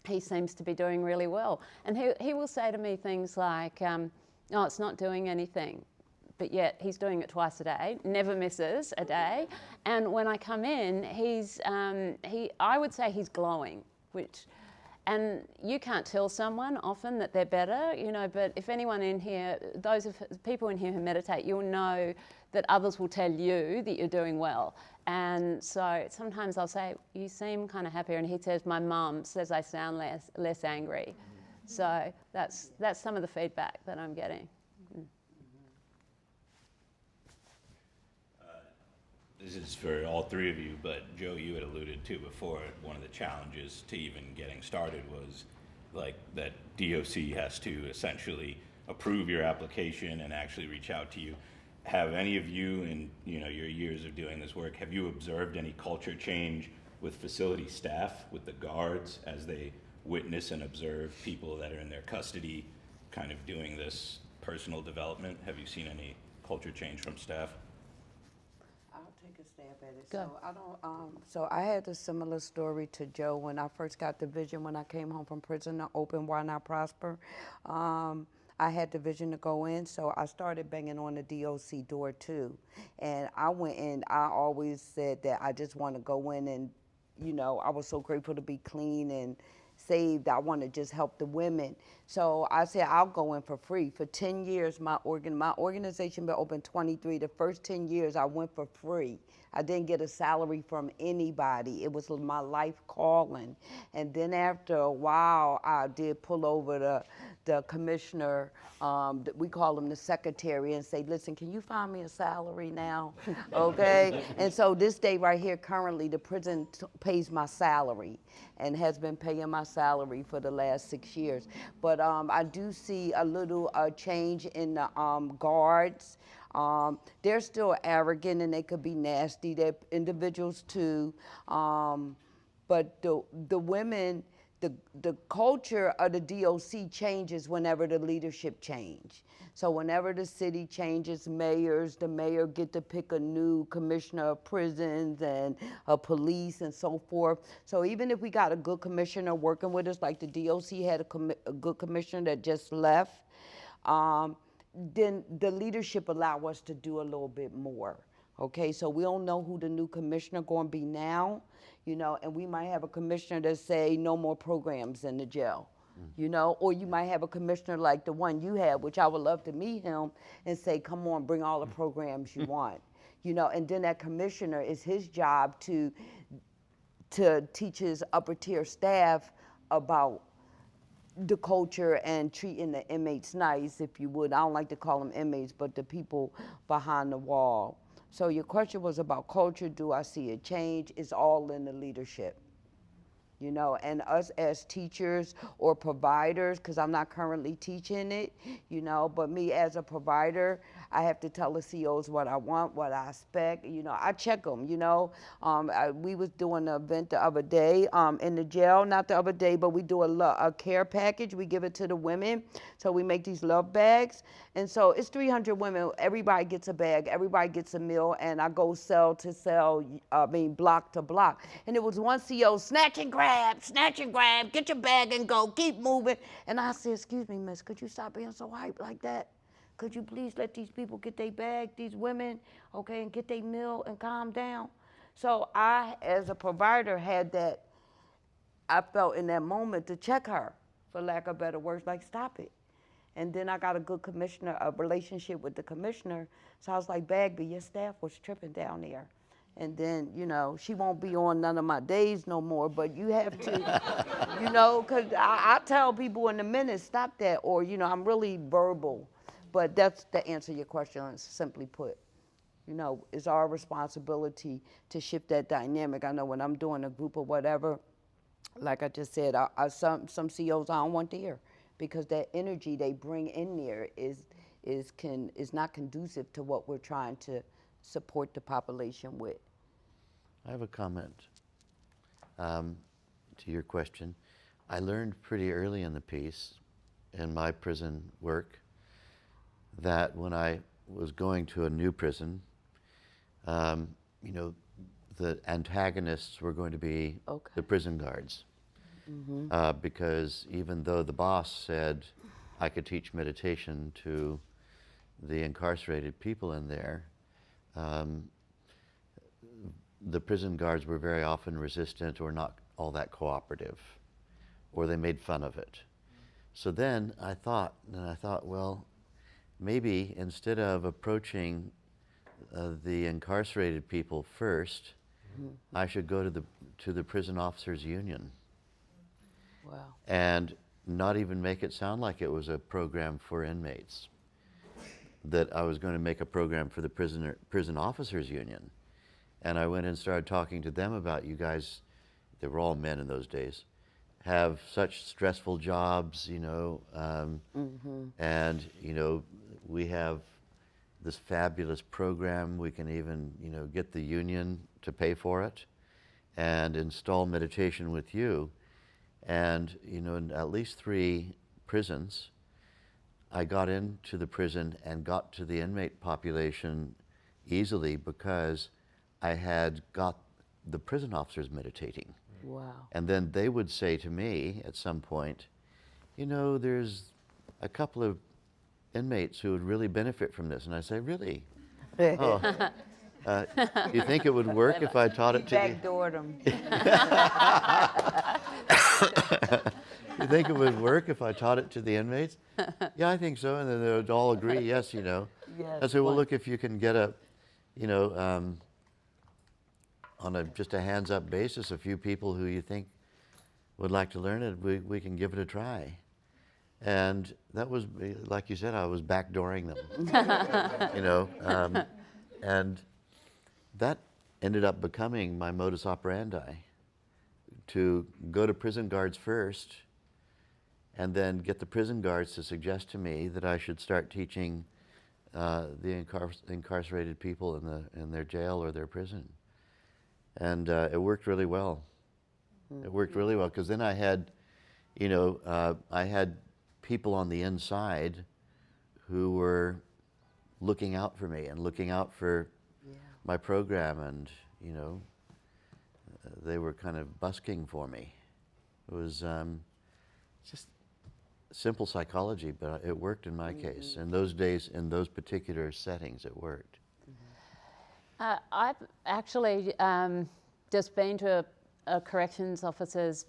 he seems to be doing really well. And he will say to me things like, oh, it's not doing anything. But yet he's doing it twice a day, never misses a day. And when I come in, I would say he's glowing, and you can't tell someone often that they're better, but if anyone in here, people in here who meditate, you'll know that others will tell you that you're doing well. And so sometimes I'll say, you seem kind of happier, and he says, my mum says I sound less angry. So that's some of the feedback that I'm getting. This is for all three of you, but Joe, you had alluded to before, one of the challenges to even getting started was like that DOC has to essentially approve your application and actually reach out to you. Have any of you in your years of doing this work, have you observed any culture change with facility staff, with the guards, as they witness and observe people that are in their custody kind of doing this personal development? Have you seen any culture change from staff? Take a stab at it. Go. So I had a similar story to Joe when I first got the vision when I came home from prison to open Why Not Prosper. I had the vision to go in, so I started banging on the DOC door too. And I went in, I always said that I just want to go in and, I was so grateful to be clean and saved. I want to just help the women. So I said, I'll go in for free. For 10 years, my organization been open 23. The first 10 years, I went for free. I didn't get a salary from anybody. It was my life calling. And then after a while, I did pull over the commissioner, we call him the secretary, and say, listen, can you find me a salary now? Okay? And so this day right here, currently, the prison pays my salary and has been paying my salary for the last 6 years. But I do see a little change in the guards. They're still arrogant and they could be nasty. They're individuals too. But the women, the culture of the DOC changes whenever the leadership change. So whenever the city changes mayors, the mayor get to pick a new commissioner of prisons and police and so forth. So even if we got a good commissioner working with us, like the DOC had a good commissioner that just left, then the leadership allow us to do a little bit more. Okay, so we don't know who the new commissioner going to be now, you know, and we might have a commissioner that say no more programs in the jail, you know, or you might have a commissioner like the one you had, which I would love to meet him and say, come on, bring all the programs you want, you know, and then that commissioner, is his job to teach his upper tier staff about the culture and treating the inmates nice, if you would. I don't like to call them inmates, but the people behind the wall. So your question was about culture. Do I see a change? It's all in the leadership. You know, and us as teachers or providers, because I'm not currently teaching it, you know, but me as a provider, I have to tell the COs what I want, what I expect. You know, I check them, you know. We was doing an event the other day in the jail, not the other day, but we do a care package. We give it to the women. So we make these love bags. And so it's 300 women. Everybody gets a bag. Everybody gets a meal. And I go cell to cell, block to block. And it was one CO, snatch and grab, get your bag and go, keep moving. And I said, excuse me, miss, could you stop being so hyped like that? Could you please let these people get their bag, these women, okay, and get their meal and calm down? So I, as a provider, had that, I felt in that moment to check her, for lack of better words, like, stop it. And then I got a good commissioner, a relationship with the commissioner. So I was like, Bagby, your staff was tripping down there. And then, you know, she won't be on none of my days no more, but you have to, you know, because I tell people in a minute, stop that, or, you know, I'm really verbal. But that's the answer to your question, simply put. You know, it's our responsibility to shift that dynamic. I know when I'm doing a group or whatever, like I just said, some CEOs I don't want to hear, because that energy they bring in there is not conducive to what we're trying to support the population with. I have a comment to your question. I learned pretty early in the piece, in my prison work, that when I was going to a new prison, you know, the antagonists were going to be the prison guards. Because even though the boss said I could teach meditation to the incarcerated people in there, the prison guards were very often resistant or not all that cooperative, or they made fun of it. So then I thought, well, maybe instead of approaching the incarcerated people first, I should go to the Prison Officers Union. Wow. And not even make it sound like it was a program for inmates, that I was going to make a program for the Prison Officers Union. And I went and started talking to them about, you guys, they were all men in those days, have such stressful jobs, you know, and, you know, we have this fabulous program. We can even, you know, get the union to pay for it and install meditation with you. And, you know, in at least 3 prisons, I got into the prison and got to the inmate population easily because I had got the prison officers meditating. Wow. And then they would say to me at some point, you know, there's a couple of inmates who would really benefit from this. And I say, really? Oh, you think it would work if I taught it to you? Backdoored them. You think it would work if I taught it to the inmates? Yeah, I think so. And then they would all agree, yes, you know. Yes, I said, well, fun. look, if you can get a, you know, on just a hands-up basis, a few people who you think would like to learn it, we can give it a try. And that was, like you said, I was backdooring them, you know. And that ended up becoming my modus operandi, to go to prison guards first and then get the prison guards to suggest to me that I should start teaching the incarcerated people in their jail or their prison. And it worked really well. It worked really well, because then I had, you know, I had people on the inside who were looking out for me and looking out for my program, and, you know, they were kind of busking for me. It was just simple psychology, but it worked in my case. In those days, in those particular settings, it worked. I've actually just been to a corrections officers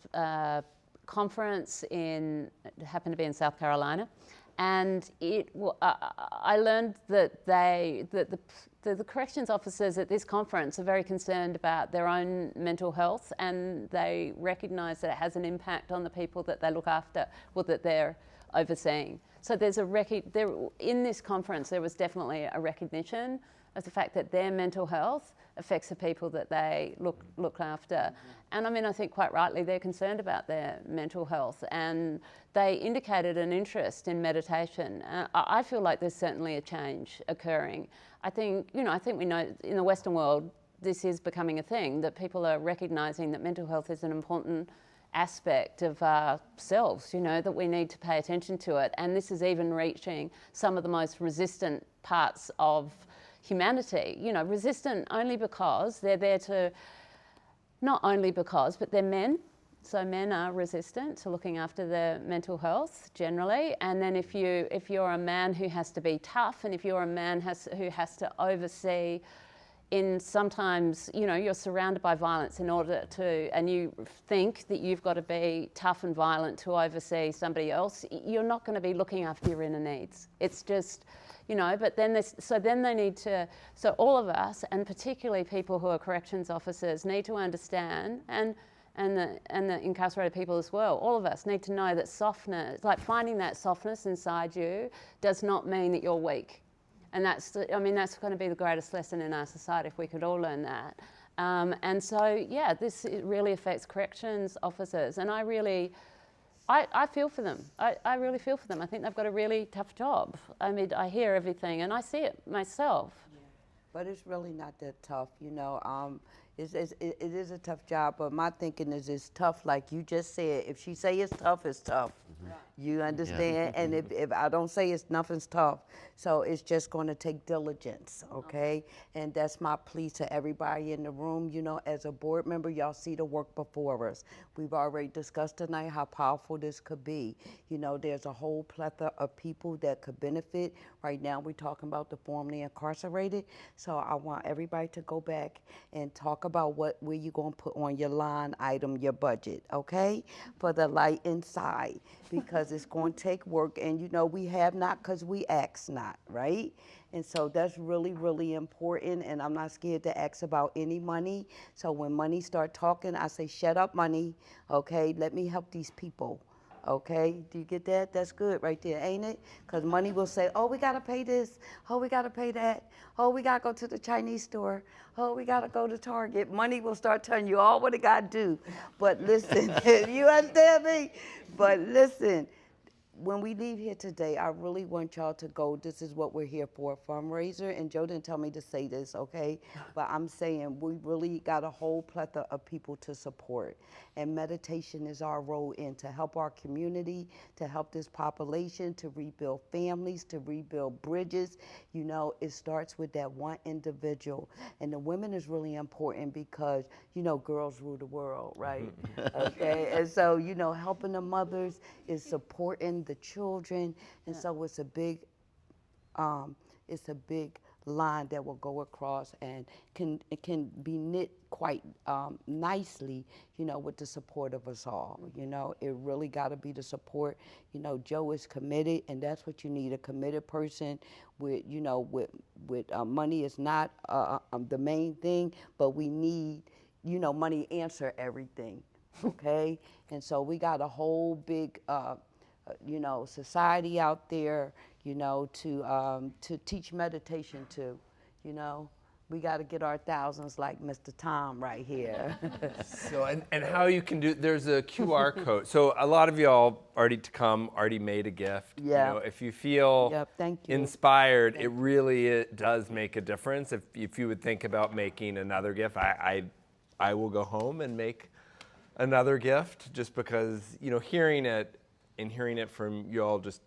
conference happened to be in South Carolina, and I learned that the corrections officers at this conference are very concerned about their own mental health, and they recognise that it has an impact on the people that they look after, or that they're overseeing. So there's in this conference there was definitely a recognition of the fact that their mental health affects the people that they look after. And I mean, I think quite rightly they're concerned about their mental health, and they indicated an interest in meditation. I feel like there's certainly a change occurring. I think we know in the Western world this is becoming a thing, that people are recognising that mental health is an important aspect of ourselves, you know, that we need to pay attention to it. And this is even reaching some of the most resistant parts of humanity, you know, resistant only because they're there to, not only because, but they're men. So men are resistant to looking after their mental health generally. And then if you're a man who has to be tough, and if you're a man who has to oversee, sometimes, you know, you're surrounded by violence and you think that you've got to be tough and violent to oversee somebody else, you're not going to be looking after your inner needs. It's just, you know, but then they need to, so all of us, and particularly people who are corrections officers, need to understand, and the incarcerated people as well, all of us need to know that softness, like finding that softness inside you, does not mean that you're weak. And that's going to be the greatest lesson in our society if we could all learn that. And so, yeah, it really affects corrections officers. And I feel for them. I really feel for them. I think they've got a really tough job. I mean, I hear everything and I see it myself. Yeah. But it's really not that tough, you know. It is a tough job, but my thinking is it's tough, like you just said. If she say it's tough, it's tough. Mm-hmm. You understand? Yeah. And if I don't say nothing's tough, so it's just going to take diligence, okay? And that's my plea to everybody in the room. You know, as a board member, y'all see the work before us. We've already discussed tonight how powerful this could be. You know, there's a whole plethora of people that could benefit. Right now, we're talking about the formerly incarcerated. So I want everybody to go back and talk about where you're going to put on your line item, your budget, okay? For the light inside, because it's going to take work, and you know, we have not because we ask not, right? And so that's really, really important, and I'm not scared to ask about any money. So when money start talking, I say, shut up, money, okay? Let me help these people. Okay, do you get that? That's good right there, ain't it? Because money will say, oh, we got to pay this. Oh, we got to pay that. Oh, we got to go to the Chinese store. Oh, we got to go to Target. Money will start telling you all what it got to do. But listen, you understand me? But listen, when we leave here today, I really want y'all to go, this is what we're here for, fundraiser. And Joe didn't tell me to say this, okay? But I'm saying we really got a whole plethora of people to support. And meditation is our role in to help our community, to help this population, to rebuild families, to rebuild bridges. You know, it starts with that one individual. And the women is really important because, you know, girls rule the world, right? Okay, and so, you know, helping the mothers is supporting the children. And so it's a big line that will go across and it can be knit quite nicely, you know, with the support of us all. You know, it really got to be the support. You know, Joe is committed, and that's what you need, a committed person with, you know, with money is not the main thing, but we need, you know, money answer everything, okay? And so we got a whole big, you know, society out there, you know, to teach meditation to, you know. We got to get our thousands like Mr. Thom right here. So, and how you can do, there's a QR code. So a lot of y'all already made a gift. Yeah. You know, if you feel Thank you. inspired, it does make a difference. If you would think about making another gift, I will go home and make another gift, just because, you know, hearing it from you all, just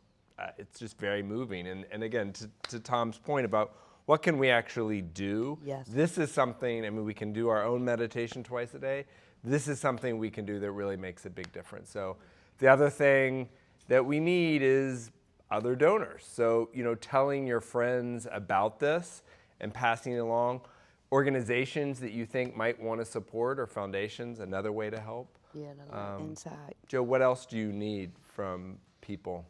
it's just very moving. And again, to Tom's point about what can we actually do? Yes. This is something, I mean, we can do our own meditation twice a day. This is something we can do that really makes a big difference. So the other thing that we need is other donors. So, you know, telling your friends about this and passing it along. Organizations that you think might want to support, or foundations, another way to help. Yeah, the light inside. Joe, what else do you need from people?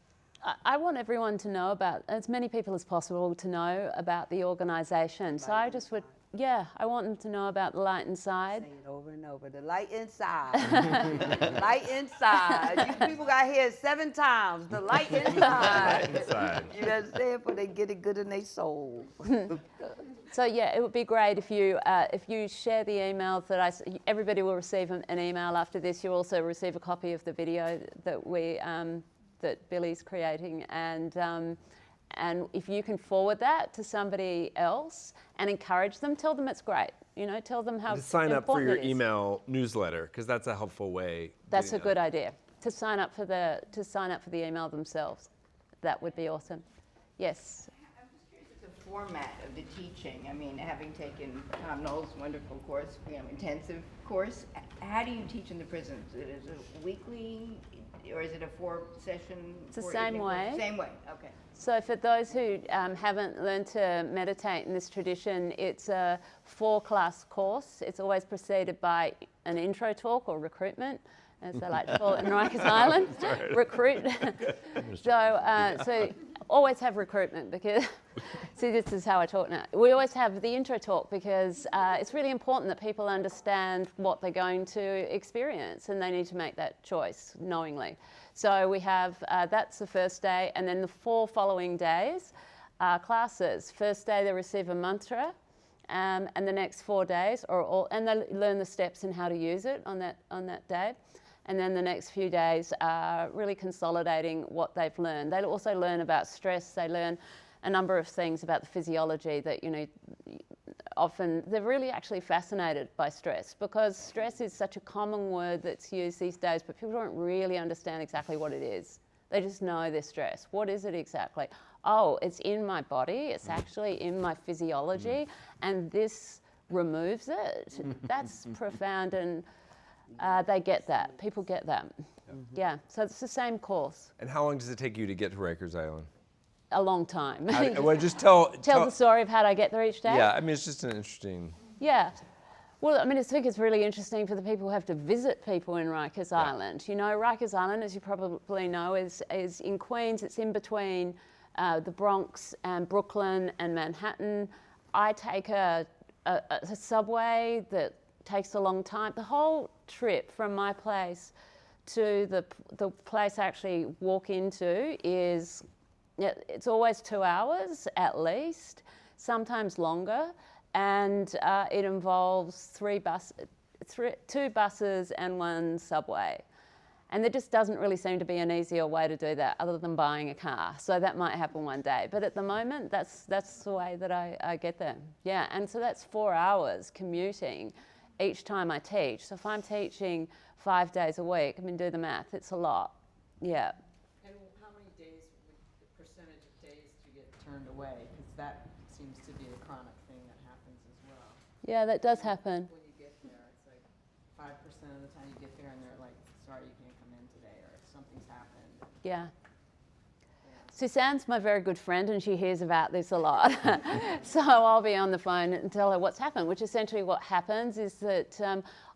I want everyone to know about, as many people as possible to know about the organisation. So I just would, I want them to know about the light inside. Say it over and over. The light inside. The light inside. You people got to hear it 7 times. The light inside. Light inside. You understand? But they get it good in their soul. So yeah, it would be great if you share the emails that everybody will receive an email after this. You also receive a copy of the video that that Billy's creating, and if you can forward that to somebody else and encourage them, tell them it's great. You know, tell them how To sign up for your important it is. email newsletter, because that's a helpful way. That's a good idea. To sign up for the email themselves. That would be awesome. Yes. I'm just curious the format of the teaching. I mean, having taken Thom Knoles' wonderful course, intensive course, how do you teach in the prisons? Is it a weekly, or is it a 4-session? It's the same way. Same way, okay. So for those who haven't learned to meditate in this tradition, it's a 4-class course. It's always preceded by an intro talk or recruitment, as they like to call it in Rikers Island. Recruit. So always have recruitment, because, see, this is how I talk now. We always have the intro talk because it's really important that people understand what they're going to experience, and they need to make that choice knowingly. So we have, that's the first day, and then the 4 following days are classes. First day they receive a mantra, and the next 4 days are all, and they learn the steps and how to use it on that day. And then the next few days are really consolidating what they've learned. They also learn about stress. They learn a number of things about the physiology that, you know, often they're really actually fascinated by stress, because stress is such a common word that's used these days, but people don't really understand exactly what it is. They just know they're stressed. What is it exactly? Oh, it's in my body. It's actually in my physiology, and this removes it. That's profound, and they get that. People get that. Yeah, so it's the same course. And how long does it take you to get to Rikers Island? A long time. Well, just tell the story of how I get there each day? Yeah, I mean, it's just an interesting... Yeah. Well, I mean, I think it's really interesting for the people who have to visit people in Rikers Island. You know, Rikers Island, as you probably know, is in Queens. It's in between the Bronx and Brooklyn and Manhattan. I take a subway that takes a long time. The whole trip from my place to the place I actually walk into is, it's always 2 hours at least, sometimes longer, and it involves 2 buses and 1 subway. And there just doesn't really seem to be an easier way to do that other than buying a car. So that might happen one day. But at the moment, that's the way that I get there. Yeah, and so that's 4 hours commuting each time I teach. So if I'm teaching 5 days a week, I mean, do the math, it's a lot. Yeah. And how many days, the percentage of days do you get turned away? Because that seems to be a chronic thing that happens as well. Yeah, that does happen. When you get there, it's like 5% of the time you get there and they're like, sorry, you can't come in today, or something's happened. Yeah. Suzanne's my very good friend and she hears about this a lot. So I'll be on the phone and tell her what's happened, which essentially what happens is that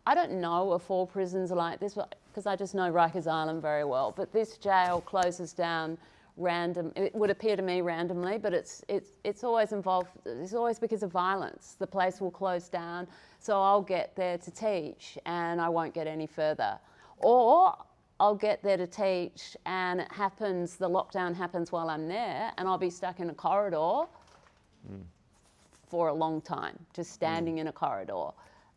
I don't know if all prisons are like this because I just know Rikers Island very well, but this jail closes down it would appear to me randomly, but it's always involved, it's always because of violence. The place will close down, so I'll get there to teach and I won't get any further. Or I'll get there to teach and the lockdown happens while I'm there and I'll be stuck in a corridor for a long time, just standing in a corridor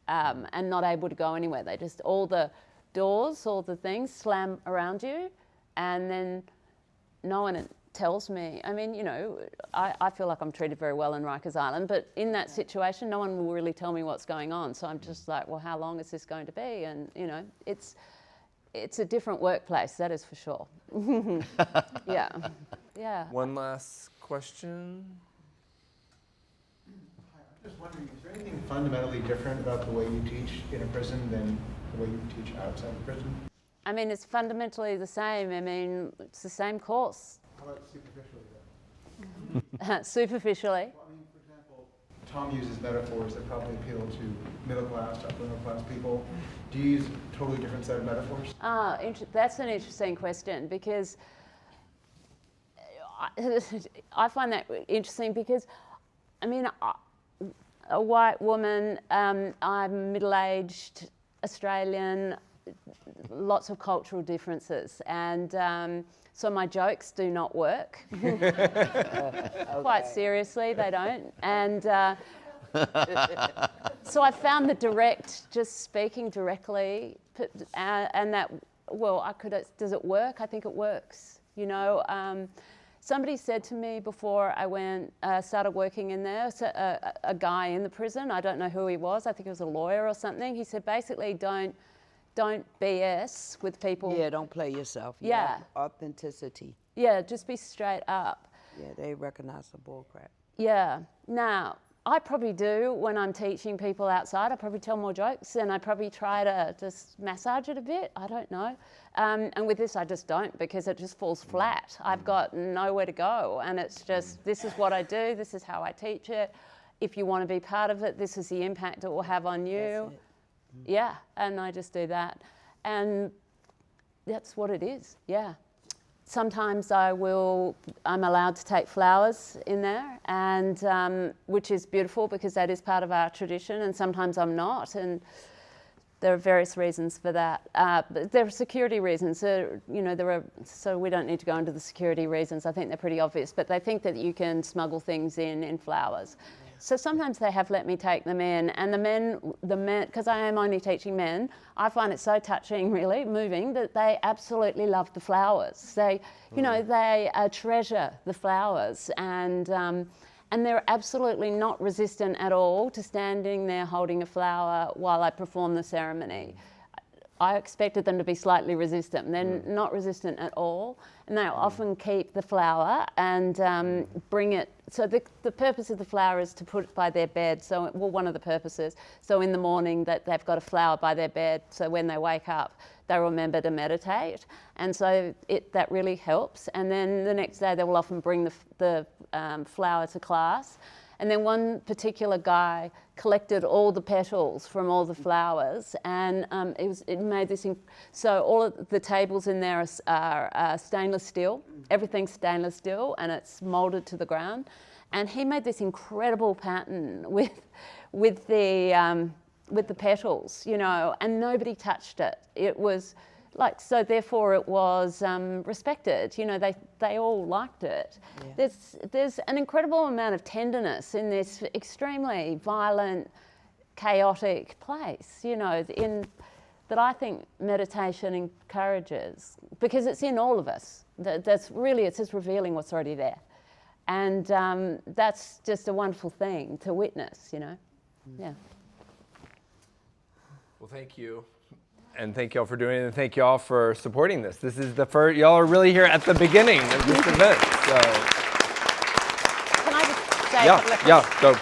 and not able to go anywhere. All the doors, all the things slam around you and then no one tells me. I mean, I feel like I'm treated very well in Rikers Island, but in that situation, no one will really tell me what's going on. So I'm just like, well, how long is this going to be? And, it's a different workplace, that is for sure. Yeah. One last question. Hi, I'm just wondering, is there anything fundamentally different about the way you teach in a prison than the way you teach outside the prison? I mean, it's fundamentally the same. I mean, it's the same course. How about superficially then? Superficially? Well, I mean, for example, Thom uses metaphors that probably appeal to middle class, upper middle class people. Do you use a totally different set of metaphors? That's an interesting question because I find that interesting because, I mean, a white woman, I'm middle-aged, Australian, lots of cultural differences, and so my jokes do not work. Quite seriously, they don't. And so I found just speaking directly, and that, well, does it work? I think it works. Somebody said to me before I started working in there, a guy in the prison, I don't know who he was, I think he was a lawyer or something, he said basically don't BS with people. Yeah, don't play yourself. Yeah. Authenticity. Yeah, just be straight up. Yeah, they recognize the bull crap. Yeah. Now, I probably do when I'm teaching people outside. I probably tell more jokes and I probably try to just massage it a bit. I don't know. And with this, I just don't because it just falls flat. I've got nowhere to go. And it's just, this is what I do. This is how I teach it. If you want to be part of it, this is the impact it will have on you. Yeah, and I just do that. And that's what it is, yeah. Sometimes I'm allowed to take flowers in there, and which is beautiful because that is part of our tradition, and sometimes I'm not, and there are various reasons for that. But there are security reasons, so we don't need to go into the security reasons. I think they're pretty obvious, but they think that you can smuggle things in flowers. So sometimes they have let me take them in, and the men, because I am only teaching men, I find it so touching, really, moving, that they absolutely love the flowers. They treasure the flowers, and they're absolutely not resistant at all to standing there holding a flower while I perform the ceremony. I expected them to be slightly resistant. They're not resistant at all, and they often keep the flower and bring it. So the purpose of the flower is to put it by their bed. So, one of the purposes. So in the morning that they've got a flower by their bed, so when they wake up, they remember to meditate, and so that really helps. And then the next day they will often bring the flower to class. And then one particular guy collected all the petals from all the flowers, and it made this. So all of the tables in there are stainless steel. Everything's stainless steel, and it's molded to the ground. And he made this incredible pattern with the petals, and nobody touched it. It was so therefore it was respected. They all liked it. Yeah. There's an incredible amount of tenderness in this extremely violent, chaotic place, that I think meditation encourages, because it's in all of us. It's just revealing what's already there. And that's just a wonderful thing to witness, Yeah. Well, thank you. And thank y'all for doing it, and thank y'all for supporting this. This is the first, y'all are really here at the beginning of this event, so. Can I just say? Yeah, go.